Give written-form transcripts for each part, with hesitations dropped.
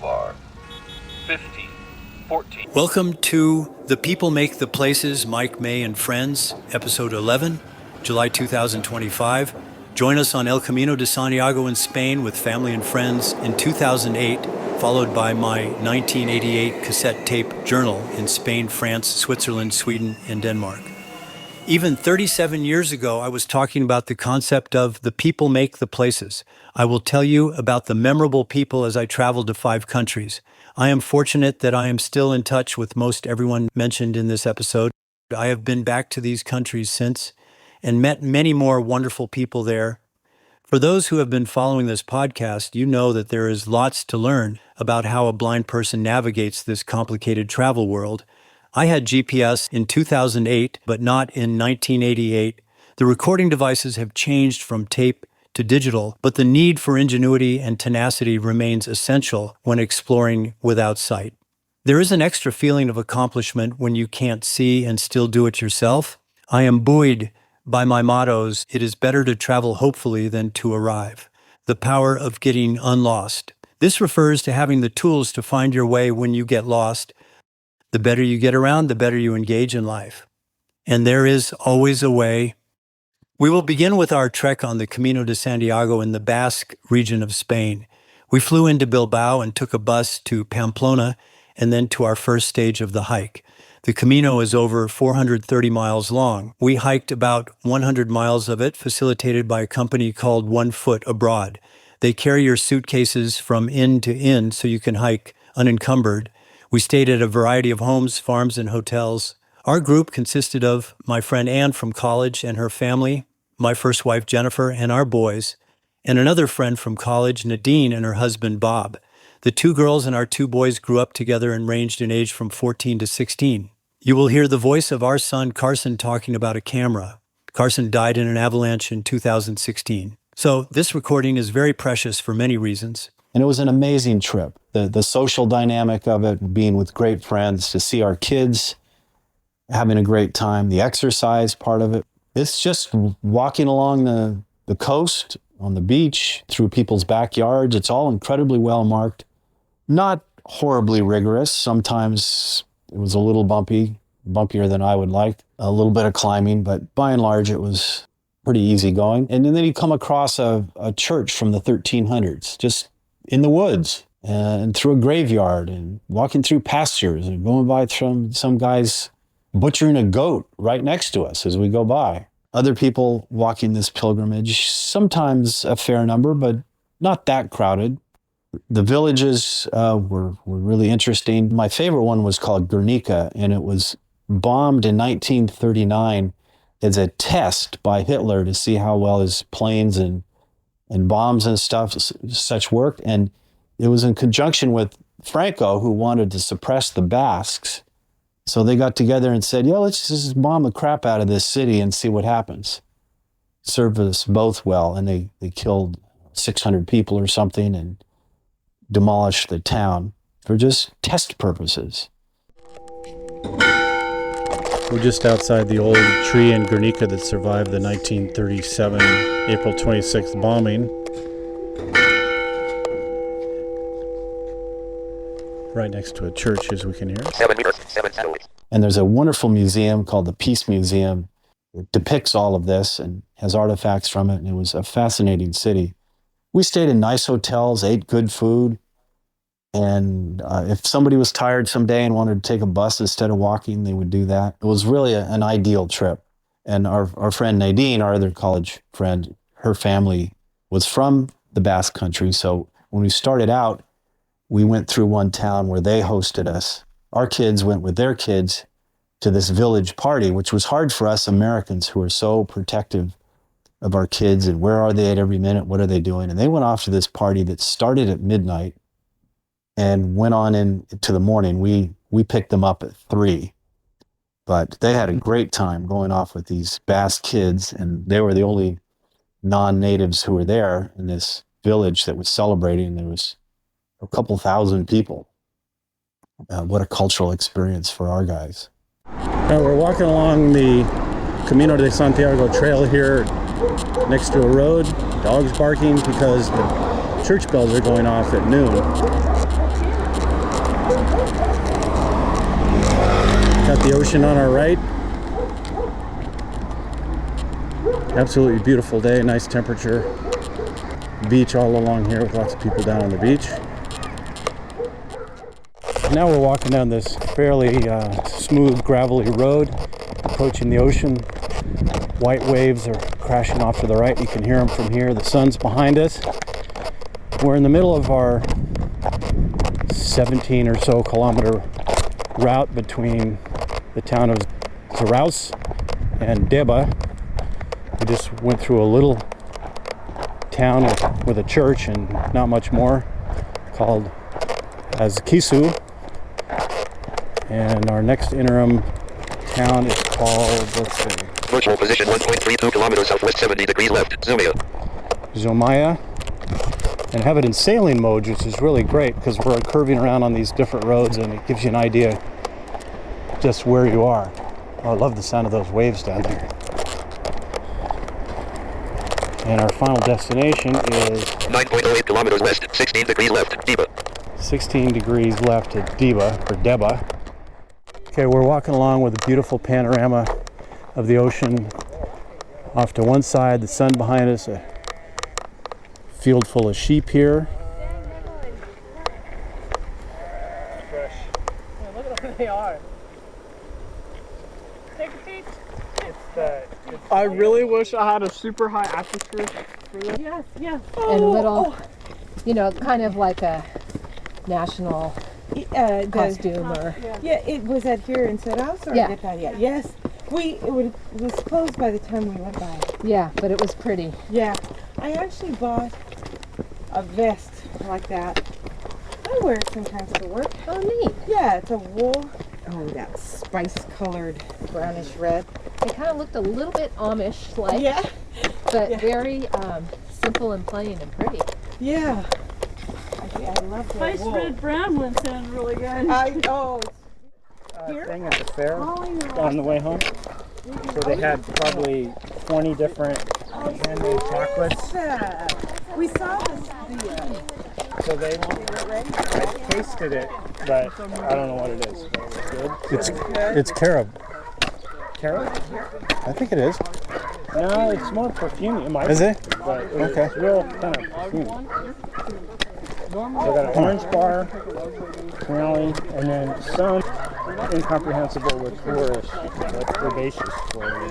Boulevard. 15, 14. Welcome to The People Make the Places, Mike, May, and Friends, Episode 11, July 2025. Join us on El Camino de Santiago in Spain with family and friends in 2008, followed by my 1988 cassette tape journal in Spain, France, Switzerland, Sweden, and Denmark. Even 37 years ago, I was talking about the concept of the people make the places. I will tell you about the memorable people as I traveled to 5 countries. I am fortunate that I am still in touch with most everyone mentioned in this episode. I have been back to these countries since and met many more wonderful people there. For those who have been following this podcast, you know that there is lots to learn about how a blind person navigates this complicated travel world. I had GPS in 2008, but not in 1988. The recording devices have changed from tape to digital, but the need for ingenuity and tenacity remains essential when exploring without sight. There is an extra feeling of accomplishment when you can't see and still do it yourself. I am buoyed by my mottos: it is better to travel hopefully than to arrive. The power of getting unlost. This refers to having the tools to find your way when you get lost. The better you get around, the better you engage in life. And there is always a way. We will begin with our trek on the Camino de Santiago in the Basque region of Spain. We flew into Bilbao and took a bus to Pamplona and then to our first stage of the hike. The Camino is over 430 miles long. We hiked about 100 miles of it, facilitated by a company called 1 Foot Abroad. They carry your suitcases from inn to inn so you can hike unencumbered. We stayed at a variety of homes, farms, and hotels. Our group consisted of my friend Anne from college and her family, my first wife Jennifer and our boys, and another friend from college, Nadine, and her husband Bob. The 2 girls and our 2 boys grew up together and ranged in age from 14 to 16. You will hear the voice of our son Carson talking about a camera. Carson died in an avalanche in 2016. So this recording is very precious for many reasons. And it was an amazing trip. The social dynamic of it, being with great friends, to see our kids having a great time, the exercise part of it. It's just walking along the coast, on the beach, through people's backyards. It's all incredibly well marked. Not horribly rigorous. Sometimes it was a little bumpier than I would like. A little bit of climbing, but by and large it was pretty easy going. And then you come across a church from the 1300s, just in the woods, and through a graveyard, and walking through pastures, and going by some guys butchering a goat right next to us as we go by. Other people walking this pilgrimage, sometimes a fair number, but not that crowded. The villages were really interesting. My favorite one was called Guernica, and it was bombed in 1939 as a test by Hitler to see how well his planes and bombs and stuff, such work. And it was in conjunction with Franco, who wanted to suppress the Basques. So they got together and said, let's just bomb the crap out of this city and see what happens. Served us both well, and they killed 600 people or something and demolished the town for just test purposes. We're just outside the old tree in Guernica that survived the 1937 April 26th bombing. Right next to a church, as we can hear. 7 meters, 7 stories. And there's a wonderful museum called the Peace Museum. It depicts all of this and has artifacts from it, and it was a fascinating city. We stayed in nice hotels, ate good food, and if somebody was tired someday and wanted to take a bus instead of walking, they would do that. It was really an ideal trip. And our friend Nadine, our other college friend, her family was from the Basque Country, so when we started out, we went through one town where they hosted us. Our kids went with their kids to this village party, which was hard for us Americans who are so protective of our kids and where are they at every minute, what are they doing? And they went off to this party that started at midnight and went on into the morning. We picked them up at 3, but they had a great time going off with these Basque kids, and they were the only non-natives who were there in this village that was celebrating. There was a couple thousand people. What a cultural experience for our guys. Now we're walking along the Camino de Santiago trail here next to a road. Dogs barking because the church bells are going off at noon. Got the ocean on our right. Absolutely beautiful day, nice temperature. Beach all along here with lots of people down on the beach. Now we're walking down this fairly smooth, gravelly road, approaching the ocean. White waves are crashing off to the right. You can hear them from here. The sun's behind us. We're in the middle of our 17 or so kilometer route between the town of Zarauz and Deba. We just went through a little town with a church and not much more, called Azkisu. And our next interim town is called, let's see, Virtual position 1.32 kilometers southwest, 70 degrees left. Zumia. Zomaya. And have it in sailing mode, which is really great because we're curving around on these different roads and it gives you an idea just where you are. Oh, I love the sound of those waves down there. And our final destination is 9.08 kilometers west, 16 degrees left. Deba. 16 degrees left at Deba. Okay, we're walking along with a beautiful panorama of the ocean. Off to one side, the sun behind us, a field full of sheep here. Fresh. Yeah, look at where they are. Take a peek. I really wish I had a super high aperture for this. Yes, yes. And little, you know, kind of like a national costume or... Yeah, it was at here in Zarauz or Yeah. Yes. It was closed by the time we went by. Yeah, but it was pretty. Yeah. I actually bought a vest like that. I wear it sometimes to work. Oh, neat. Yeah, it's a wool. Oh, that spice-colored brownish red. It kind of looked a little bit Amish-like, Yeah. but very simple and plain and pretty. Yeah. I love that Spice wool. red brown one sounds really good. Here? Thing at the fair on the way home. So they had probably 20 different handmade chocolates. We saw this. So I tasted it, but I don't know what it is. But it was good. It's carob. Carrot? I think it is. No, it's more perfume. It might Is be, it? But Okay. it's real kind of perfume. So I got an orange bar, brownie, and then some incomprehensible with flourish, like herbaceous flavor.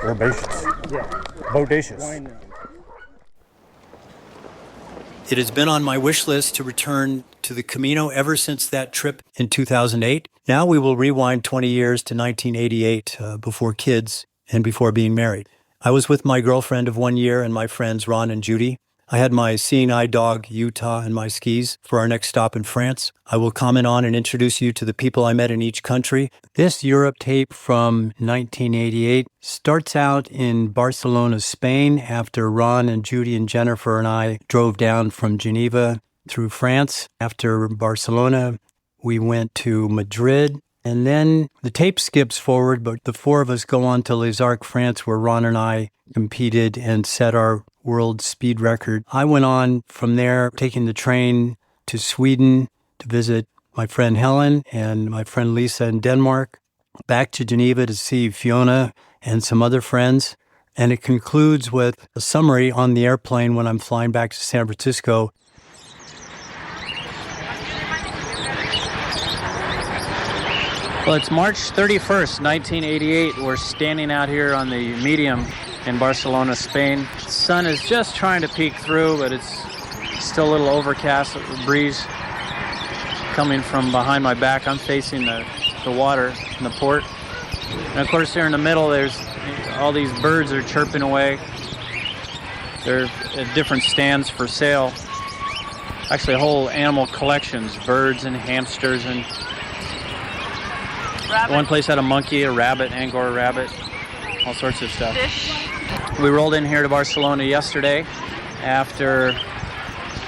Herbaceous. Yeah. Bodacious. Wine rum. It has been on my wish list to return to the Camino ever since that trip in 2008. Now we will rewind 20 years to 1988, before kids and before being married. I was with my girlfriend of 1 year and my friends Ron and Judy. I had my seeing eye dog, Utah, and my skis for our next stop in France. I will comment on and introduce you to the people I met in each country. This Europe tape from 1988 starts out in Barcelona, Spain, after Ron and Judy and Jennifer and I drove down from Geneva through France. After Barcelona, we went to Madrid. And then the tape skips forward, but the four of us go on to Les Arcs, France, where Ron and I competed and set our world speed record. I went on from there, taking the train to Sweden to visit my friend Helen and my friend Lisa in Denmark, back to Geneva to see Fiona and some other friends. And it concludes with a summary on the airplane when I'm flying back to San Francisco. Well, it's March 31st, 1988. We're standing out here on the medium in Barcelona, Spain. The sun is just trying to peek through, but it's still a little overcast. A breeze coming from behind my back. I'm facing the water in the port. And of course, here in the middle, there's all these birds are chirping away. They're at different stands for sale. Actually, whole animal collections, birds and hamsters and rabbit. One place had a monkey, a rabbit, Angora rabbit, all sorts of stuff. Fish. We rolled in here to Barcelona yesterday after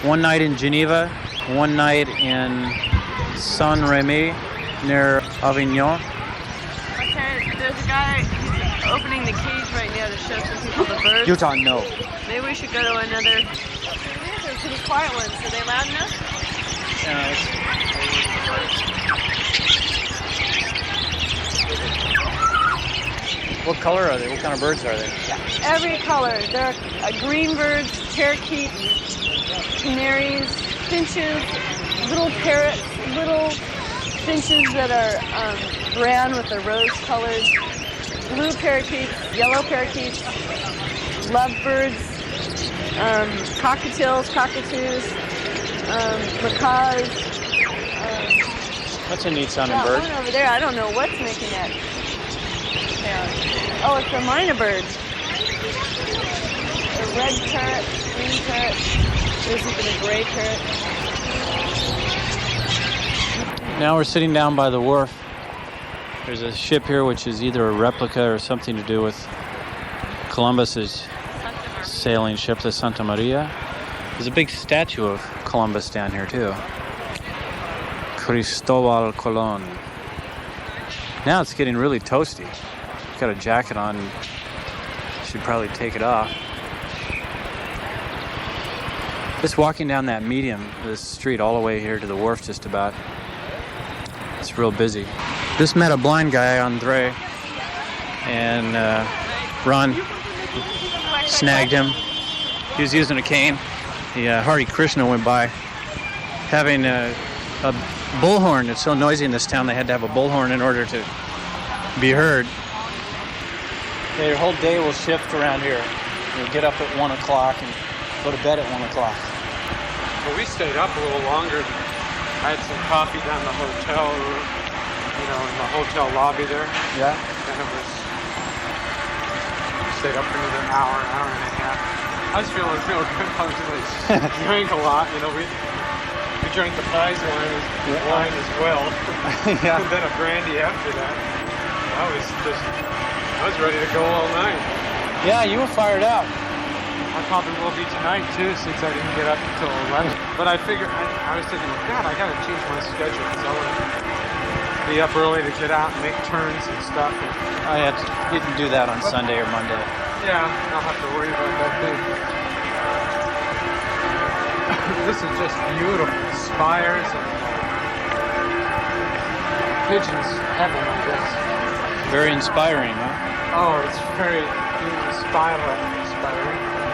one night in Geneva, one night in Saint-Rémy near Avignon. Okay, there's a guy he's opening the cage right now to show some people the birds. Utah, no. Maybe we should go to another. They're pretty quiet ones. Are they loud enough? Yeah, What color are they? What kind of birds are they? Every color. There are green birds, parakeets, canaries, finches, little parrots, little finches that are brown with the rose colors, blue parakeets, yellow parakeets, lovebirds, cockatiels, cockatoos, macaws. That's a neat sounding That bird. one over there, I don't know what's making that sound. Oh, it's a myna bird. A red parrot, green parrot. There's even a gray parrot. Now we're sitting down by the wharf. There's a ship here which is either a replica or something to do with Columbus's sailing ship, the Santa Maria. There's a big statue of Columbus down here too. Cristobal Colon. Now it's getting really toasty. Got a jacket on. Should probably take it off. Just walking down that medium, this street all the way here to the wharf just about. It's real busy. Just met a blind guy, Andre, and Ron snagged him. He was using a cane. The Hare Krishna went by having a bullhorn. It's so noisy in this town they had to have a bullhorn in order to be heard. Yeah, your whole day will shift around here. You'll get up at 1 o'clock and go to bed at 1 o'clock. Well, we stayed up a little longer. I had some coffee down the hotel room, in the hotel lobby there. Yeah? And it was, stayed up for another hour and a half. I was feeling real good. I was like, drank a lot, we drank the prize wine as well. Yeah. And then a brandy after that. I was ready to go all night. Yeah, you were fired up. I probably will be tonight too, since I didn't get up until 11. But I figured, I was thinking, God, I gotta change my schedule because I want to be up early to get out and make turns and stuff. You can do that on Sunday or Monday. Yeah, I'll have to worry about that too. This is just beautiful. Spires and pigeons heaven, I guess. Very inspiring, huh? Oh, it's very inspiring.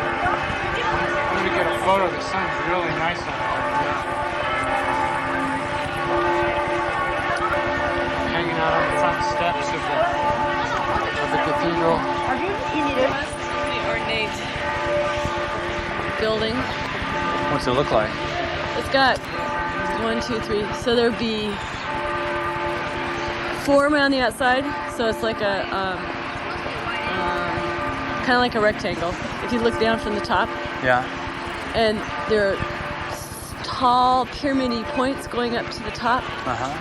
I'm going to get a photo. The sun's really nice on that. Hanging out on the front steps of the cathedral. Really ornate building. What's it look like? It's got 1, 2, 3. So there'd be 4 around the outside. So it's like a kind of like a rectangle. If you look down from the top. Yeah. And there are tall pyramid-y points going up to the top.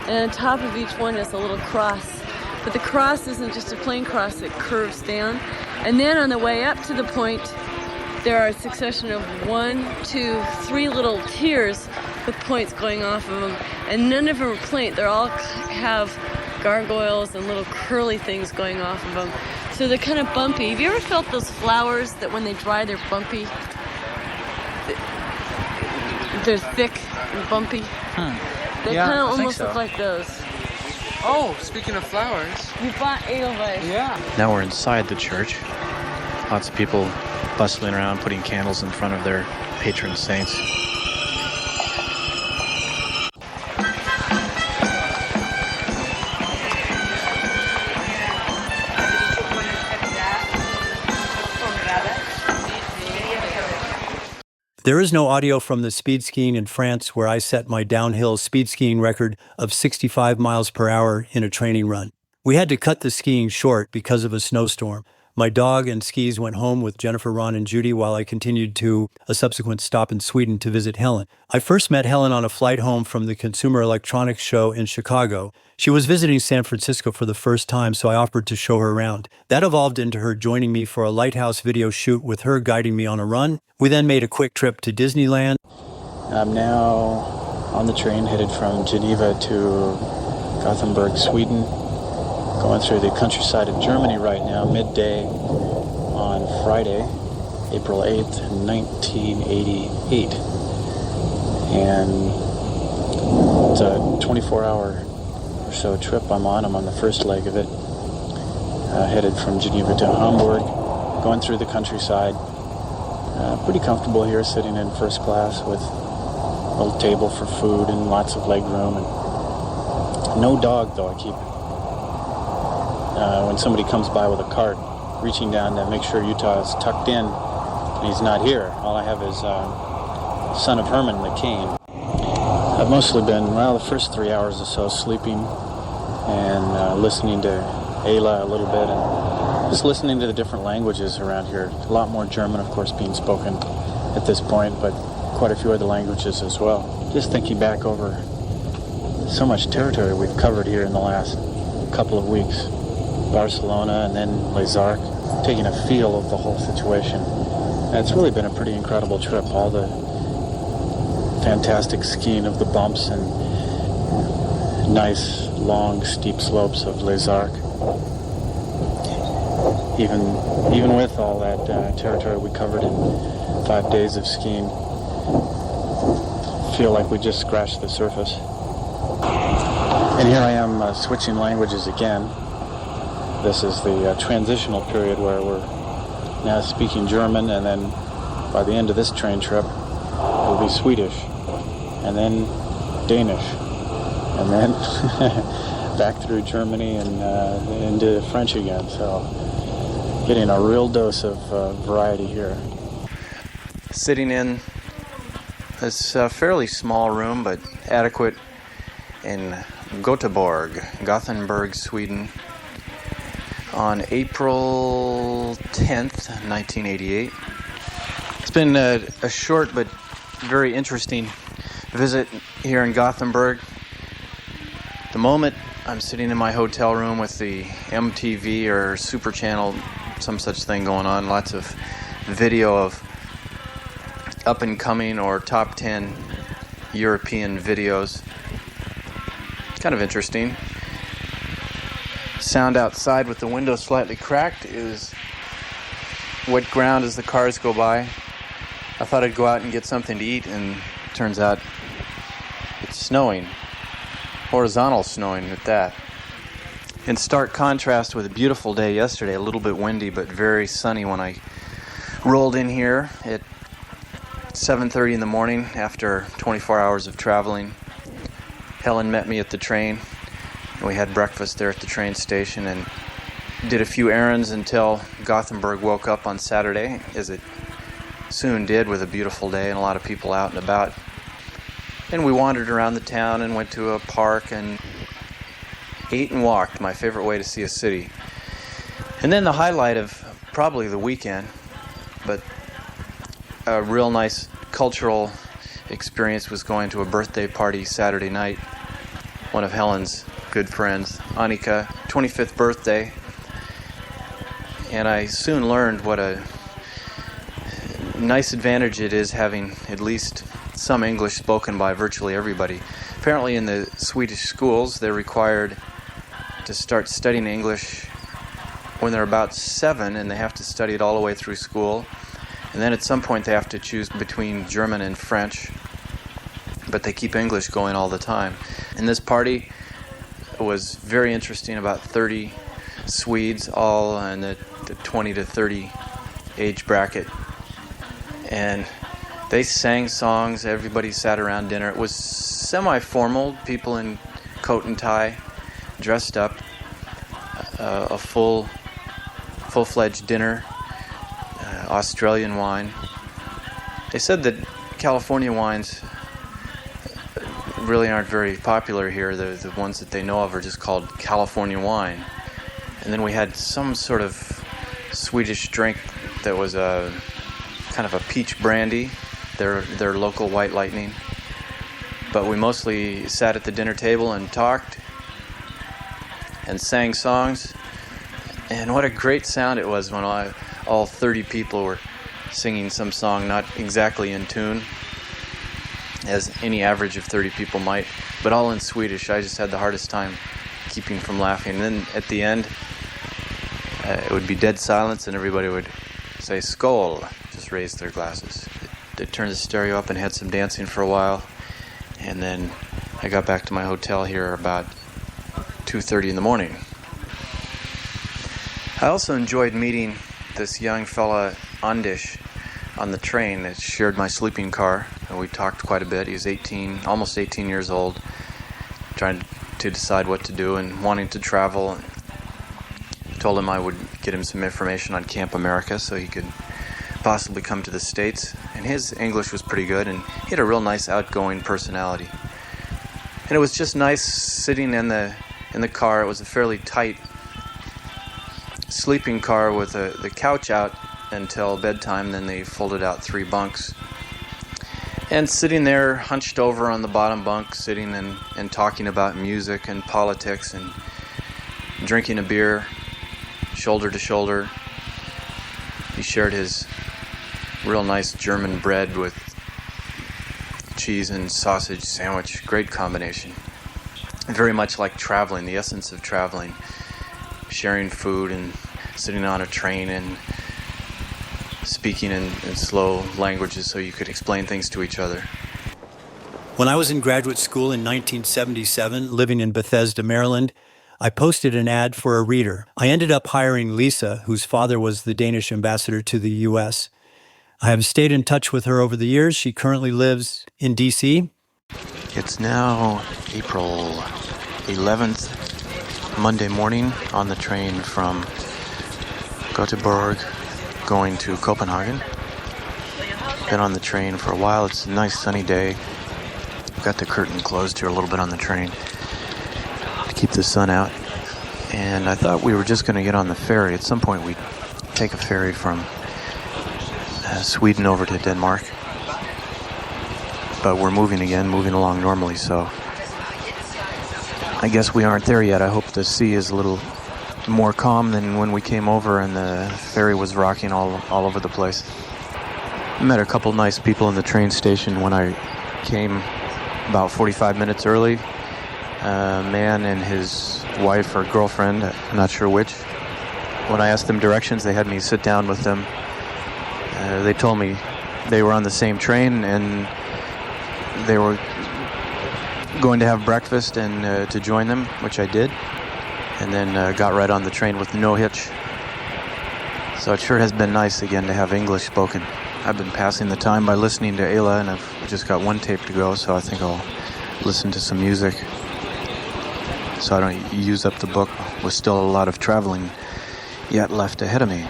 And on top of each one is a little cross. But the cross isn't just a plain cross, it curves down. And then on the way up to the point, there are a succession of 1, 2, 3 little tiers with points going off of them. And none of them are plain. They all have gargoyles and little curly things going off of them. So they're kind of bumpy. Have you ever felt those flowers that when they dry, they're bumpy? They're thick and bumpy. They kind of almost look like those. Oh, speaking of flowers. You bought Edelweiss. Yeah. Now we're inside the church. Lots of people bustling around, putting candles in front of their patron saints. There is no audio from the speed skiing in France where I set my downhill speed skiing record of 65 miles per hour in a training run. We had to cut the skiing short because of a snowstorm. My dog and skis went home with Jennifer, Ron, and Judy while I continued to a subsequent stop in Sweden to visit Helen. I first met Helen on a flight home from the Consumer Electronics Show in Chicago. She was visiting San Francisco for the first time, so I offered to show her around. That evolved into her joining me for a Lighthouse video shoot with her guiding me on a run. We then made a quick trip to Disneyland. I'm now on the train headed from Geneva to Gothenburg, Sweden. Going through the countryside of Germany right now, midday on Friday, April 8th, 1988. And it's a 24-hour or so trip I'm on. I'm on the first leg of it. headed from Geneva to Hamburg, going through the countryside. Pretty comfortable here, sitting in first class with a little table for food and lots of leg room. And no dog, though. I keep, when somebody comes by with a cart, reaching down to make sure Utah is tucked in, and he's not here. All I have is son of Herman, the cane. I've mostly been, the first 3 hours or so sleeping and listening to Ayla a little bit, and just listening to the different languages around here. A lot more German, of course, being spoken at this point, but quite a few other languages as well. Just thinking back over so much territory we've covered here in the last couple of weeks. Barcelona and then Les Arcs, taking a feel of the whole situation. And it's really been a pretty incredible trip. All the fantastic skiing of the bumps and nice, long, steep slopes of Les Arcs. Even with all that territory we covered in 5 days of skiing, feel like we just scratched the surface. And here I am switching languages again. This is the transitional period where we're now speaking German, and then by the end of this train trip, it'll be Swedish, and then Danish, and then back through Germany and into French again. So getting a real dose of variety here. Sitting in this fairly small room, but adequate, in Gothenburg, Sweden, on April 10th, 1988. It's been a short but very interesting visit here in Gothenburg. At the moment, I'm sitting in my hotel room with the MTV or Super Channel, some such thing going on. Lots of video of up-and-coming or top 10 European videos. It's kind of interesting. Sound outside with the window slightly cracked is wet ground as the cars go by. I thought I'd go out and get something to eat, and it turns out it's snowing. Horizontal snowing at that. In stark contrast with a beautiful day yesterday, a little bit windy but very sunny when I rolled in here at 7:30 in the morning after 24 hours of traveling. Helen met me at the train. We had breakfast there at the train station and did a few errands until Gothenburg woke up on Saturday, as it soon did with a beautiful day and a lot of people out and about. And we wandered around the town and went to a park and ate and walked, my favorite way to see a city. And then the highlight of probably the weekend, but a real nice cultural experience, was going to a birthday party Saturday night. One of Helen's good friends, Annika, 25th birthday. And I soon learned what a nice advantage it is having at least some English spoken by virtually everybody. Apparently in the Swedish schools, they're required to start studying English when they're about 7, and they have to study it all the way through school. And then at some point they have to choose between German and French, but they keep English going all the time. And this party was very interesting. About 30 Swedes, all in the 20 to 30 age bracket. And they sang songs, everybody sat around dinner. It was semi-formal, people in coat and tie, dressed up, a full-fledged dinner, Australian wine. They said that California wines really aren't very popular here. The ones that they know of are just called California wine. And then we had some sort of Swedish drink that was a kind of a peach brandy, their local White Lightning. But we mostly sat at the dinner table and talked and sang songs. And what a great sound it was when all 30 people were singing some song, not exactly in tune, as any average of 30 people might, but all in Swedish. I just had the hardest time keeping from laughing. And then at the end, it would be dead silence and everybody would say "Skål," just raise their glasses. They turned the stereo up and had some dancing for a while, and then I got back to my hotel here about 2:30 in the morning. I also enjoyed meeting this young fella, Andish, on the train that shared my sleeping car. And we talked quite a bit. He was 18, almost 18 years old, trying to decide what to do and wanting to travel. I told him I would get him some information on Camp America so he could possibly come to the States. And his English was pretty good, and he had a real nice outgoing personality. And it was just nice sitting in the car. It was a fairly tight sleeping car with the couch out until bedtime. Then they folded out 3 bunks. And sitting there hunched over on the bottom bunk, sitting and talking about music and politics and drinking a beer, shoulder to shoulder. He shared his real nice German bread with cheese and sausage sandwich. Great combination. Very much like traveling, the essence of traveling. Sharing food and sitting on a train and speaking in slow languages so you could explain things to each other. When I was in graduate school in 1977, living in Bethesda, Maryland, I posted an ad for a reader. I ended up hiring Lisa, whose father was the Danish ambassador to the U.S. I have stayed in touch with her over the years. She currently lives in D.C. It's now April 11th, Monday morning, on the train from Gothenburg going to Copenhagen. Been on the train for a while. It's a nice sunny day. Got the curtain closed here a little bit on the train to keep the sun out. And I thought we were just going to get on the ferry. At some point we'd take a ferry from Sweden over to Denmark. But we're moving along normally, so I guess we aren't there yet. I hope the sea is a little more calm than when we came over and the ferry was rocking all over the place. I met a couple nice people in the train station when I came about 45 minutes early. A man and his wife or girlfriend, I'm not sure which. When I asked them directions, they had me sit down with them. They told me they were on the same train and they were going to have breakfast and to join them, which I did. And then got right on the train with no hitch. So it sure has been nice again to have English spoken. I've been passing the time by listening to Ayla, and I've just got one tape to go, so I think I'll listen to some music so I don't use up the book with still a lot of traveling yet left ahead of me.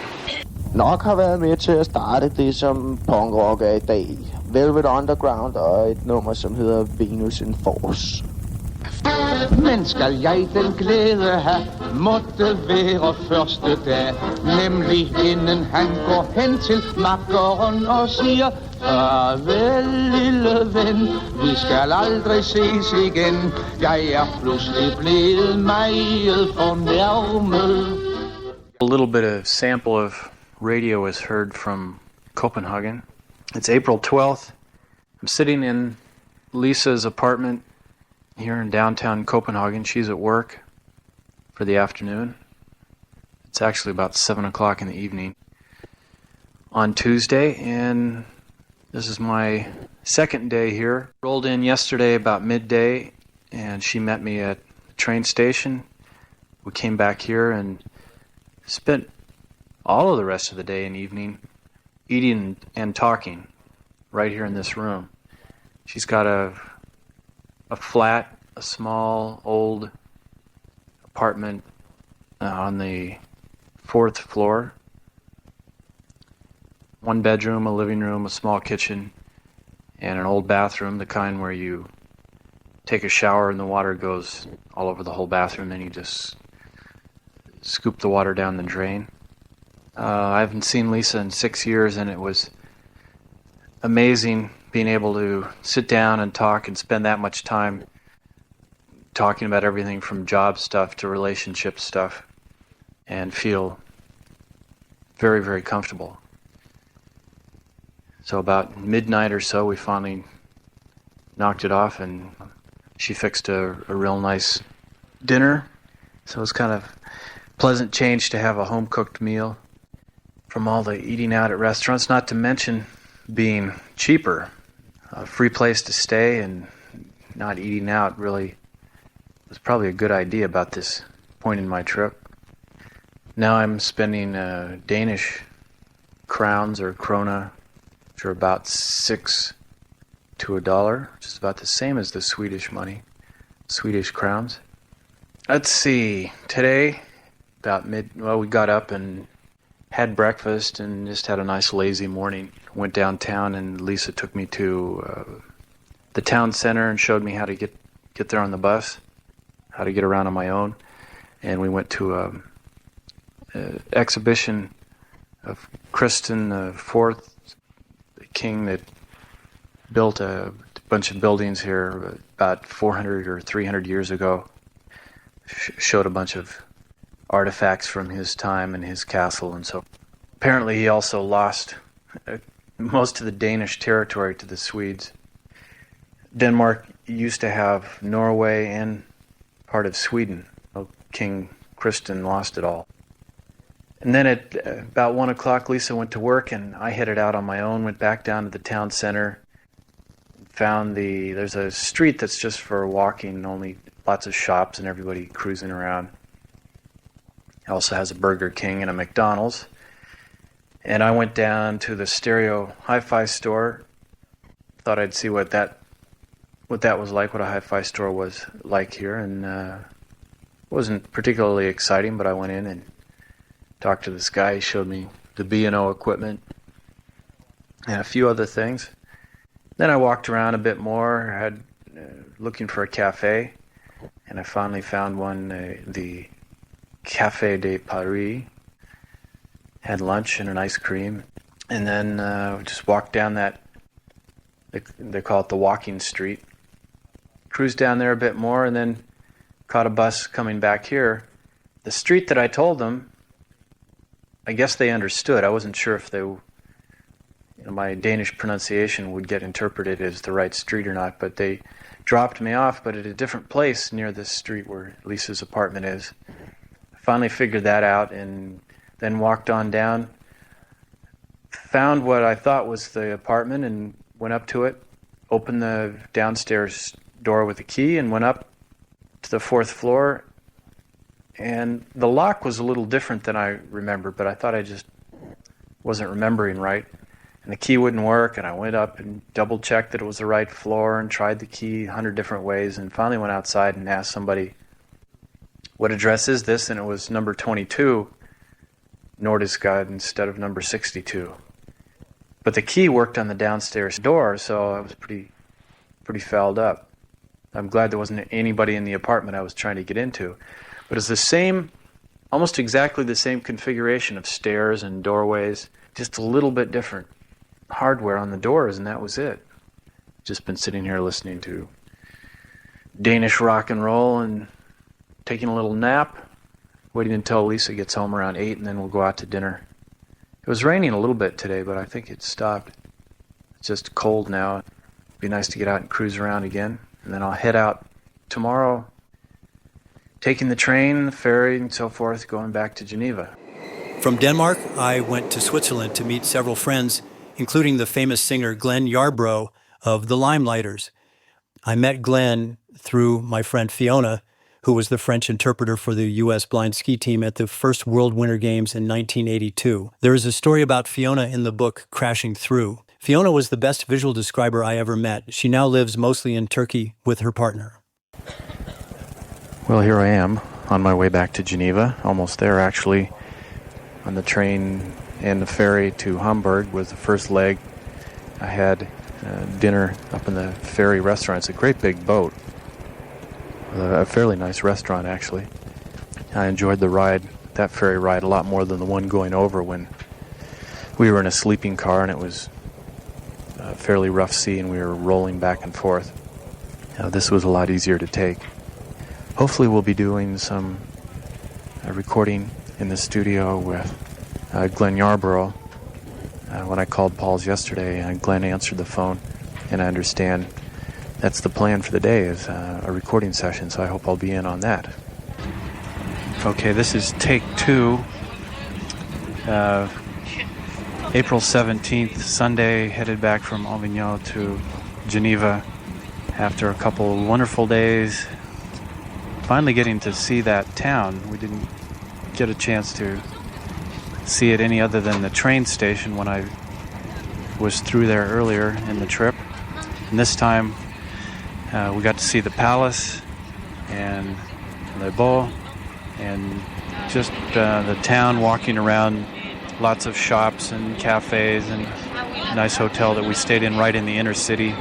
Nok har været med til at starte det, som punkrock er i dag. Velvet Underground og et nummer, som hedder Venus in Force. Men skal jeg den glæde have, måtte være første dag, nemlig inden han går hen til makkeren og siger, farvel lille ven, vi skal aldrig ses igen, jeg er pludselig blevet meget fornærmet. A little bit of sample of radio is heard from Copenhagen. It's April 12th. I'm sitting in Lisa's apartment here in downtown Copenhagen. She's at work for the afternoon. It's actually about 7 o'clock in the evening on Tuesday, and this is my second day here. Rolled in yesterday about midday, and she met me at the train station. We came back here and spent all of the rest of the day and evening eating and talking right here in this room. She's got a flat, a small, old apartment on the 4th floor. 1 bedroom, a living room, a small kitchen, and an old bathroom, the kind where you take a shower and the water goes all over the whole bathroom, then you just scoop the water down the drain. I haven't seen Lisa in 6 years, and it was amazing being able to sit down and talk and spend that much time talking about everything from job stuff to relationship stuff and feel very, very comfortable. So about midnight or so, we finally knocked it off, and she fixed a real nice dinner. So it was kind of pleasant change to have a home-cooked meal from all the eating out at restaurants, not to mention being cheaper. A free place to stay and not eating out really was probably a good idea about this point in my trip. Now I'm spending Danish crowns or krona, which are about 6 to $1, which is about the same as the Swedish money, Swedish crowns. Let's see, today, we got up and had breakfast and just had a nice lazy morning. Went downtown and Lisa took me to the town center and showed me how to get there on the bus, how to get around on my own. And we went to an exhibition of Christian IV, the king that built a bunch of buildings here about 400 or 300 years ago. Showed a bunch of artifacts from his time and his castle, and so apparently he also lost most of the Danish territory to the Swedes. Denmark used to have Norway and part of Sweden. King Christian lost it all. And then at about 1 o'clock, Lisa went to work, and I headed out on my own, went back down to the town center, found there's a street that's just for walking, only lots of shops and everybody cruising around. It also has a Burger King and a McDonald's. And I went down to the stereo hi-fi store, thought I'd see what that was like, what a hi-fi store was like here, and it wasn't particularly exciting, but I went in and talked to this guy. He showed me the B&O equipment and a few other things. Then I walked around a bit more, looking for a cafe, and I finally found one, the Café de Paris. Had lunch and an ice cream, and then just walked down that, they call it the walking street. Cruised down there a bit more, and then caught a bus coming back here. The street that I told them, I guess they understood. I wasn't sure if my Danish pronunciation would get interpreted as the right street or not, but they dropped me off, but at a different place near this street where Lisa's apartment is. I finally figured that out, and then walked on down, found what I thought was the apartment, and went up to it, opened the downstairs door with a key, and went up to the 4th floor. And the lock was a little different than I remember, but I thought I just wasn't remembering right. And the key wouldn't work, and I went up and double-checked that it was the right floor and tried the key 100 different ways, and finally went outside and asked somebody, what address is this? And it was number 22, Nordisgade, instead of number 62. But the key worked on the downstairs door, so I was pretty fouled up. I'm glad there wasn't anybody in the apartment I was trying to get into. But it's the same, almost exactly the same configuration of stairs and doorways, just a little bit different hardware on the doors, and that was it. Just been sitting here listening to Danish rock and roll and taking a little nap, waiting until Lisa gets home around 8, and then we'll go out to dinner. It was raining a little bit today, but I think it stopped. It's just cold now. It'd be nice to get out and cruise around again. And then I'll head out tomorrow, taking the train, the ferry, and so forth, going back to Geneva. From Denmark, I went to Switzerland to meet several friends, including the famous singer Glenn Yarbrough of the Limelighters. I met Glenn through my friend Fiona, who was the French interpreter for the U.S. blind ski team at the first World Winter Games in 1982. There is a story about Fiona in the book Crashing Through. Fiona was the best visual describer I ever met. She now lives mostly in Turkey with her partner. Well, here I am on my way back to Geneva, almost there actually, on the train and the ferry to Hamburg was the first leg. I had dinner up in the ferry restaurant. It's a great big boat. A fairly nice restaurant, actually. I enjoyed the ride, that ferry ride, a lot more than the one going over when we were in a sleeping car and it was a fairly rough sea and we were rolling back and forth. This was a lot easier to take. Hopefully we'll be doing some recording in the studio with Glenn Yarbrough. When I called Paul's yesterday, Glenn answered the phone, and I understand that's the plan for the day, is a recording session, so I hope I'll be in on that. Okay, this is take 2. April 17th, Sunday, headed back from Avignon to Geneva after a couple wonderful days. Finally getting to see that town. We didn't get a chance to see it any other than the train station when I was through there earlier in the trip. And this time we got to see the palace and Le Beau and just the town, walking around, lots of shops and cafes and a nice hotel that we stayed in right in the inner city.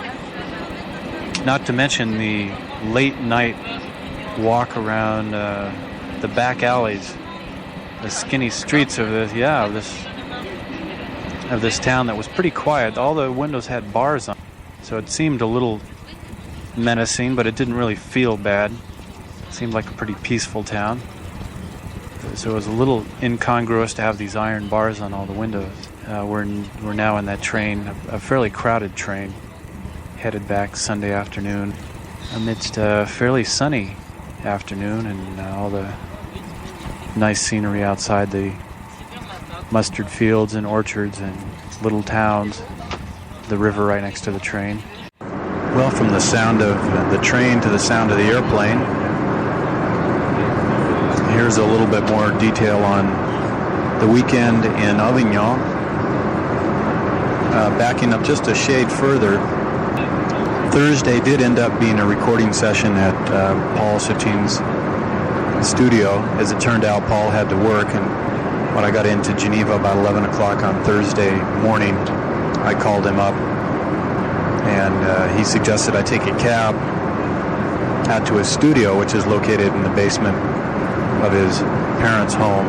Not to mention the late night walk around the back alleys, the skinny streets of this town that was pretty quiet. All the windows had bars on, so it seemed a little menacing, but it didn't really feel bad. It seemed like a pretty peaceful town. So it was a little incongruous to have these iron bars on all the windows. We're now in that train, a fairly crowded train, headed back Sunday afternoon amidst a fairly sunny afternoon and all the nice scenery outside, the mustard fields and orchards and little towns, the river right next to the train. Well, from the sound of the train to the sound of the airplane, here's a little bit more detail on the weekend in Avignon. Backing up just a shade further, Thursday did end up being a recording session at Paul Sautin's studio. As it turned out, Paul had to work, and when I got into Geneva about 11 o'clock on Thursday morning, I called him up, and he suggested I take a cab out to his studio, which is located in the basement of his parents' home.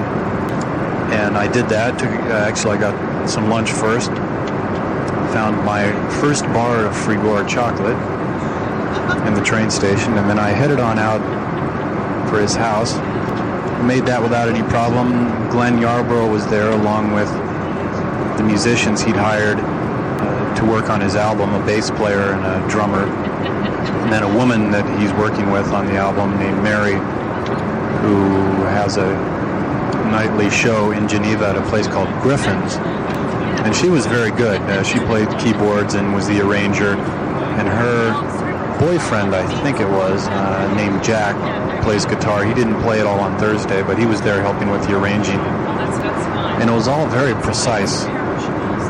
And I did that. Actually, I got some lunch first. Found my first bar of Frigor chocolate in the train station, and then I headed on out for his house. Made that without any problem. Glenn Yarbrough was there along with the musicians he'd hired to work on his album, a bass player and a drummer, and then a woman that he's working with on the album named Mary, who has a nightly show in Geneva at a place called Griffin's. And she was very good. She played keyboards and was the arranger. And her boyfriend, I think it was, named Jack, plays guitar. He didn't play it all on Thursday, but he was there helping with the arranging. And it was all very precise.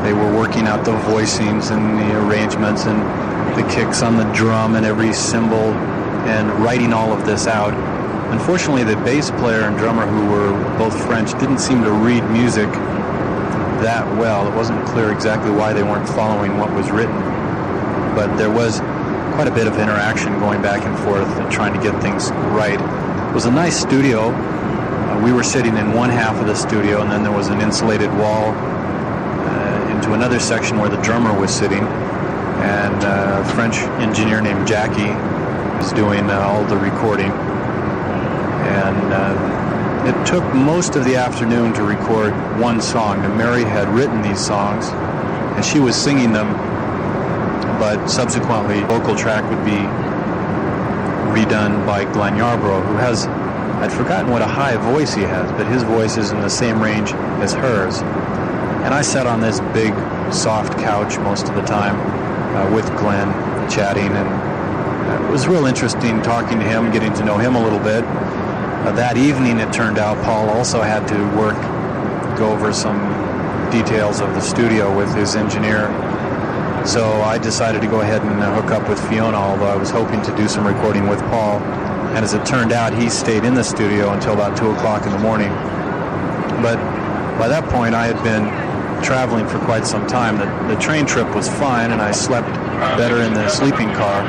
They were working out the voicings and the arrangements and the kicks on the drum and every cymbal and writing all of this out. Unfortunately, the bass player and drummer, who were both French, didn't seem to read music that well. It wasn't clear exactly why they weren't following what was written, but there was quite a bit of interaction going back and forth and trying to get things right. It was a nice studio. We were sitting in one half of the studio, and then there was an insulated wall into another section where the drummer was sitting, and a French engineer named Jackie was doing all the recording. And it took most of the afternoon to record one song. And Mary had written these songs, and she was singing them, but subsequently, the vocal track would be redone by Glenn Yarbrough, who has, I'd forgotten what a high voice he has, but his voice is in the same range as hers. And I sat on this big, soft couch most of the time with Glenn, chatting, and it was real interesting talking to him, getting to know him a little bit. That evening, it turned out, Paul also had to go over some details of the studio with his engineer. So I decided to go ahead and hook up with Fiona, although I was hoping to do some recording with Paul. And as it turned out, he stayed in the studio until about 2 o'clock in the morning. But by that point, I had been traveling for quite some time. The train trip was fine, and I slept better in the sleeping car.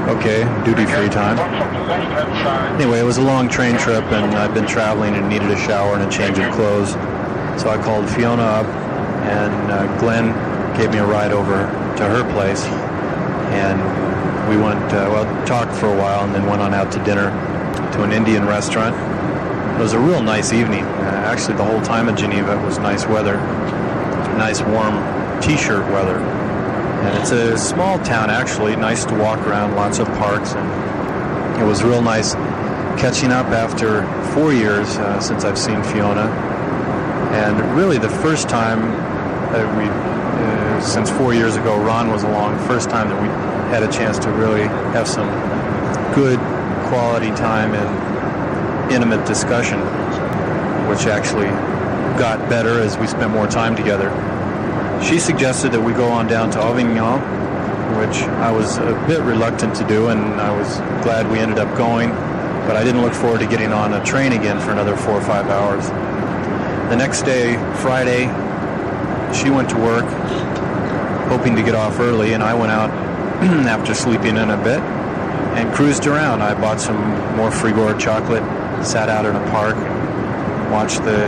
Okay, duty-free time. Anyway, it was a long train trip, and I'd been traveling and needed a shower and a change of clothes. So I called Fiona up, and Glenn gave me a ride over to her place. And we went, talked for a while, and then went on out to dinner to an Indian restaurant. It was a real nice evening. Actually, the whole time in Geneva, it was nice weather. Nice, warm T-shirt weather. And it's a small town, actually, nice to walk around, lots of parks, and it was real nice catching up after 4 years since I've seen Fiona. And really the first time that since 4 years ago, Ron was along, first time that we had a chance to really have some good quality time and intimate discussion, which actually got better as we spent more time together. She suggested that we go on down to Avignon, which I was a bit reluctant to do, and I was glad we ended up going, but I didn't look forward to getting on a train again for another 4 or 5 hours. The next day, Friday, she went to work, hoping to get off early, and I went out after sleeping in a bit and cruised around. I bought some more Frigor chocolate, sat out in a park, watched the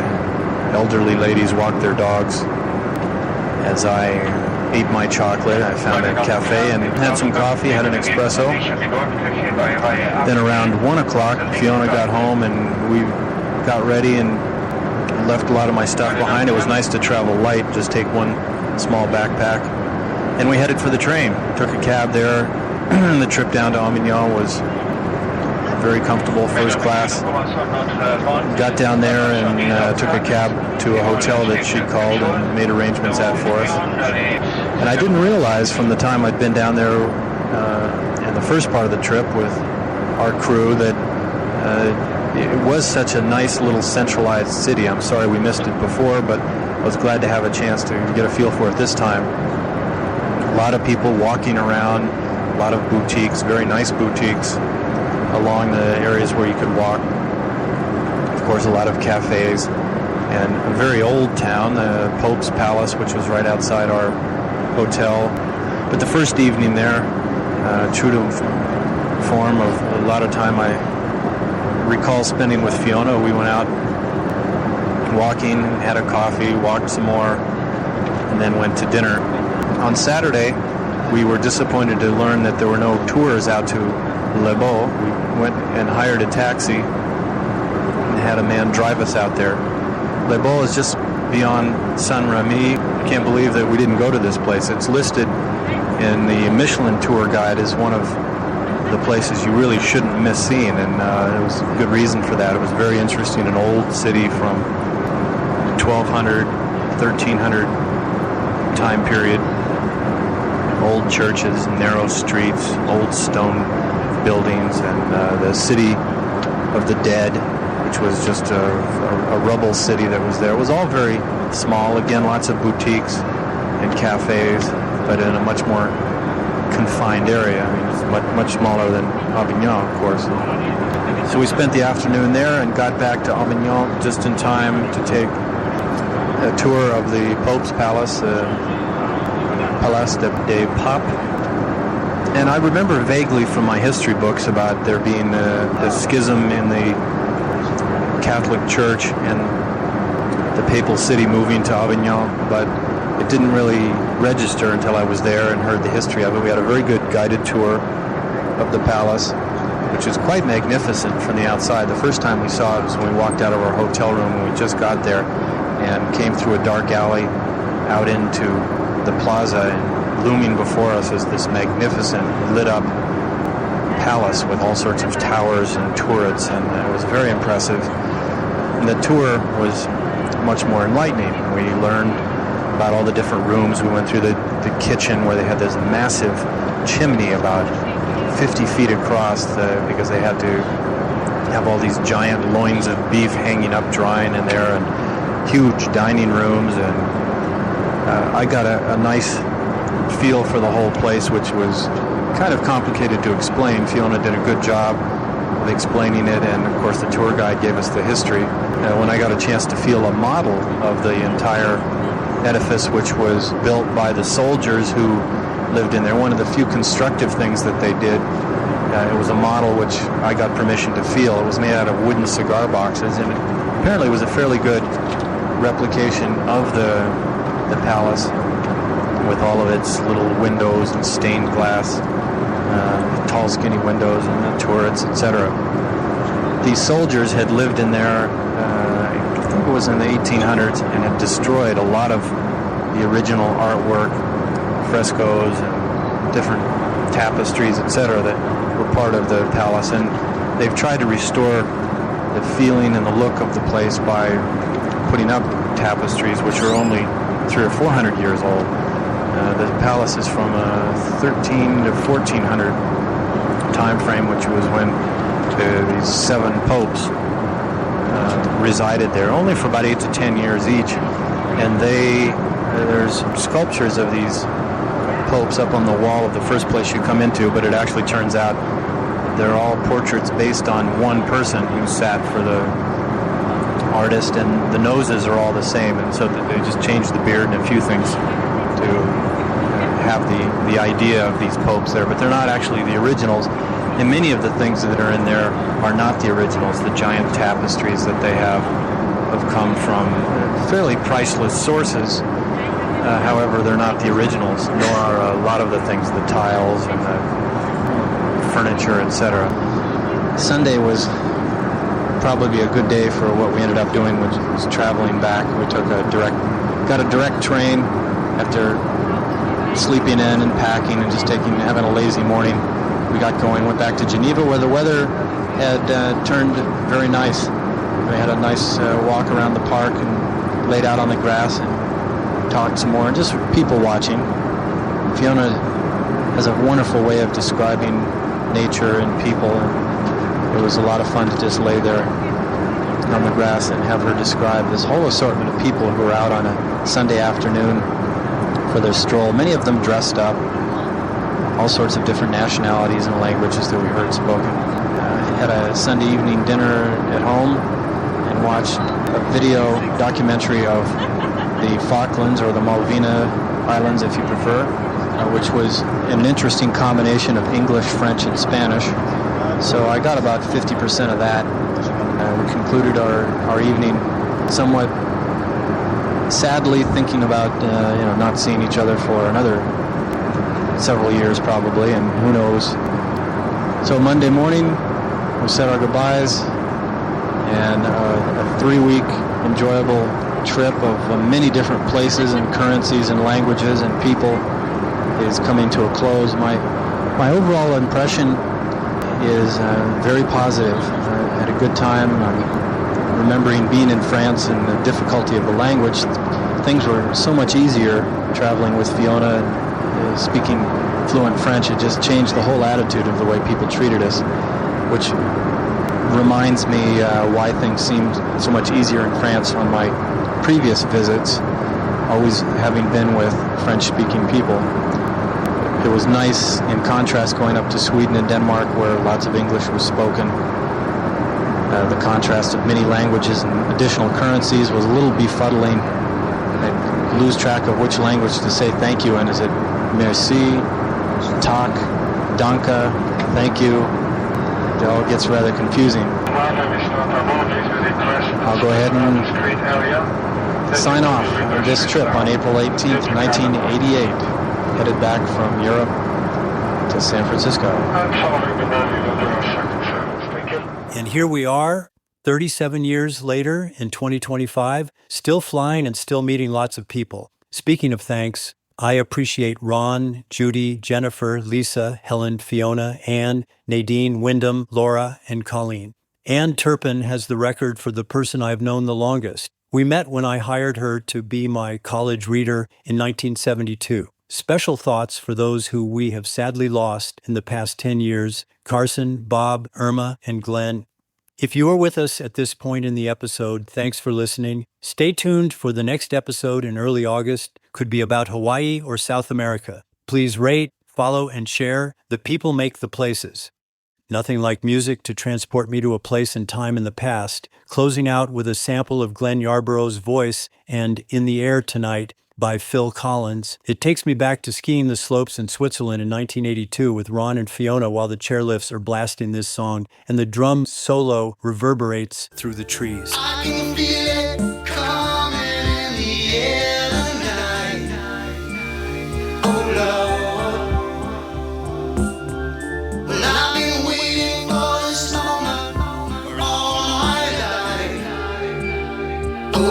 elderly ladies walk their dogs. As I ate my chocolate, I found a cafe and had some coffee, had an espresso. Then around 1 o'clock, Fiona got home and we got ready and left a lot of my stuff behind. It was nice to travel light, just take one small backpack. And we headed for the train. Took a cab there. The trip down to Avignon was very comfortable, first class. Got down there and took a cab to a hotel that she called and made arrangements at for us. And I didn't realize from the time I'd been down there in the first part of the trip with our crew that it was such a nice little centralized city. I'm sorry we missed it before, but I was glad to have a chance to get a feel for it this time. A lot of people walking around, a lot of boutiques, very nice boutiques along the areas where you could walk. Of course, a lot of cafes, and a very old town, the Pope's Palace, which was right outside our hotel. But the first evening there, true to form of a lot of time I recall spending with Fiona, we went out walking, had a coffee, walked some more, and then went to dinner. On Saturday, we were disappointed to learn that there were no tours out to Les Baux. We went and hired a taxi and had a man drive us out there. Les Baux is just beyond Saint-Remy. I can't believe that we didn't go to this place. It's listed in the Michelin tour guide as one of the places you really shouldn't miss seeing, and there was good reason for that. It was very interesting, an old city from 1200, 1300 time period. Old churches, narrow streets, old stone buildings, and the city of the dead, which was just a rubble city that was there. It was all very small. Again, lots of boutiques and cafes, but in a much more confined area. I mean, it's much smaller than Avignon, of course. So we spent the afternoon there and got back to Avignon just in time to take a tour of the Pope's Palace, Place des Papes. And I remember vaguely from my history books about there being a schism in the Catholic Church and the Papal City moving to Avignon, but it didn't really register until I was there and heard the history of it. We had a very good guided tour of the palace, which is quite magnificent from the outside. The first time we saw it was when we walked out of our hotel room when we just got there and came through a dark alley out into the plaza, and looming before us is this magnificent lit up palace with all sorts of towers and turrets, and it was very impressive. And the tour was much more enlightening. We learned about all the different rooms. We went through the kitchen where they had this massive chimney about 50 feet across because they had to have all these giant loins of beef hanging up drying in there, and huge dining rooms, and I got a nice feel for the whole place, which was kind of complicated to explain. Fiona did a good job of explaining it, and of course the tour guide gave us the history. When I got a chance to feel a model of the entire edifice, which was built by the soldiers who lived in there, one of the few constructive things that they did, it was a model which I got permission to feel. It was made out of wooden cigar boxes, and apparently it was a fairly good replication of the palace, with all of its little windows and stained glass, tall skinny windows and the turrets, etc. These soldiers had lived in there, I think it was in the 1800s, and had destroyed a lot of the original artwork, frescoes and different tapestries, etc. that were part of the palace, and they've tried to restore the feeling and the look of the place by putting up tapestries which are only 300 or 400 years old. The palace is from 13 to 1400 time frame, which was when these 7 popes resided there, only for about 8 to 10 years each. And there's sculptures of these popes up on the wall of the first place you come into, but it actually turns out they're all portraits based on one person who sat for the artist, and the noses are all the same, and so they just changed the beard and a few things to have the idea of these popes there, but they're not actually the originals. And many of the things that are in there are not the originals. The giant tapestries that they have come from fairly priceless sources. However, they're not the originals, nor are a lot of the things, the tiles and the furniture, etc. Sunday was probably a good day for what we ended up doing, which was traveling back. We got a direct train after sleeping in and packing and just having a lazy morning. We got going, went back to Geneva, where the weather had turned very nice. We had a nice walk around the park and laid out on the grass and talked some more, and just people watching. Fiona has a wonderful way of describing nature and people, and it was a lot of fun to just lay there on the grass and have her describe this whole assortment of people who were out on a Sunday afternoon for their stroll, many of them dressed up, all sorts of different nationalities and languages that we heard spoken. Had a Sunday evening dinner at home and watched a video documentary of the Falklands, or the Malvina Islands if you prefer, which was an interesting combination of English, French, and Spanish. So I got about 50% of that. We concluded our evening somewhat sadly thinking about not seeing each other for another several years probably, and who knows. So Monday morning we said our goodbyes, and a 3-week enjoyable trip of many different places and currencies and languages and people is coming to a close. My overall impression is very positive. I had a good time. I'm remembering being in France and the difficulty of the language. Things were so much easier traveling with Fiona and speaking fluent French. It just changed the whole attitude of the way people treated us, which reminds me why things seemed so much easier in France on my previous visits, always having been with French-speaking people. It was nice, in contrast, going up to Sweden and Denmark, where lots of English was spoken. The contrast of many languages and additional currencies was a little befuddling. I lose track of which language to say thank you in. Is it merci, tak, danke, thank you? It all gets rather confusing. I'll go ahead and sign off on this trip on April 18th, 1988, headed back from Europe to San Francisco. And here we are, 37 years later in 2025, still flying and still meeting lots of people. Speaking of thanks, I appreciate Ron, Judy, Jennifer, Lisa, Helen, Fiona, Anne, Nadine, Wyndham, Laura, and Colleen. Anne Turpin has the record for the person I've known the longest. We met when I hired her to be my college reader in 1972. Special thoughts for those who we have sadly lost in the past 10 years, Carson, Bob, Irma, and Glenn. If you are with us at this point in the episode, thanks for listening. Stay tuned for the next episode in early August. Could be about Hawaii or South America. Please rate, follow, and share. The people make the places. Nothing like music to transport me to a place and time in the past. Closing out with a sample of Glenn Yarborough's voice and In the Air Tonight by Phil Collins. It takes me back to skiing the slopes in Switzerland in 1982 with Ron and Fiona while the chairlifts are blasting this song and the drum solo reverberates through the trees. I can feel it coming in the air tonight. Oh Lord, well I've been waiting for this moment for all my life. Oh Lord.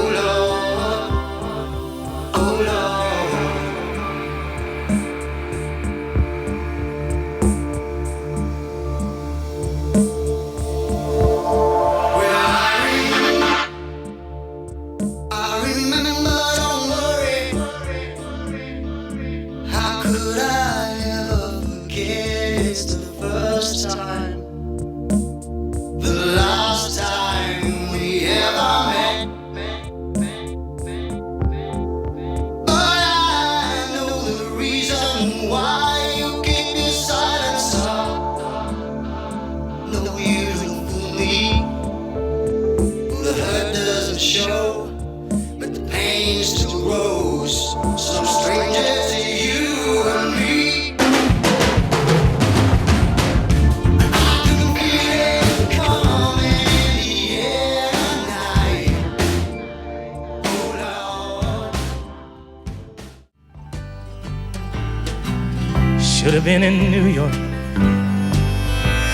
been in New York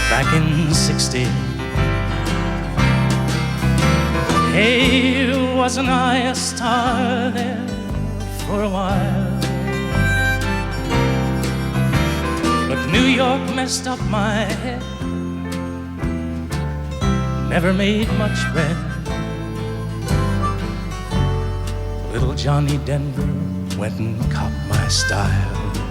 back in '60. Hey, wasn't I a star there for a while? But New York messed up my head, never made much bread. Little Johnny Denver went and copped my style.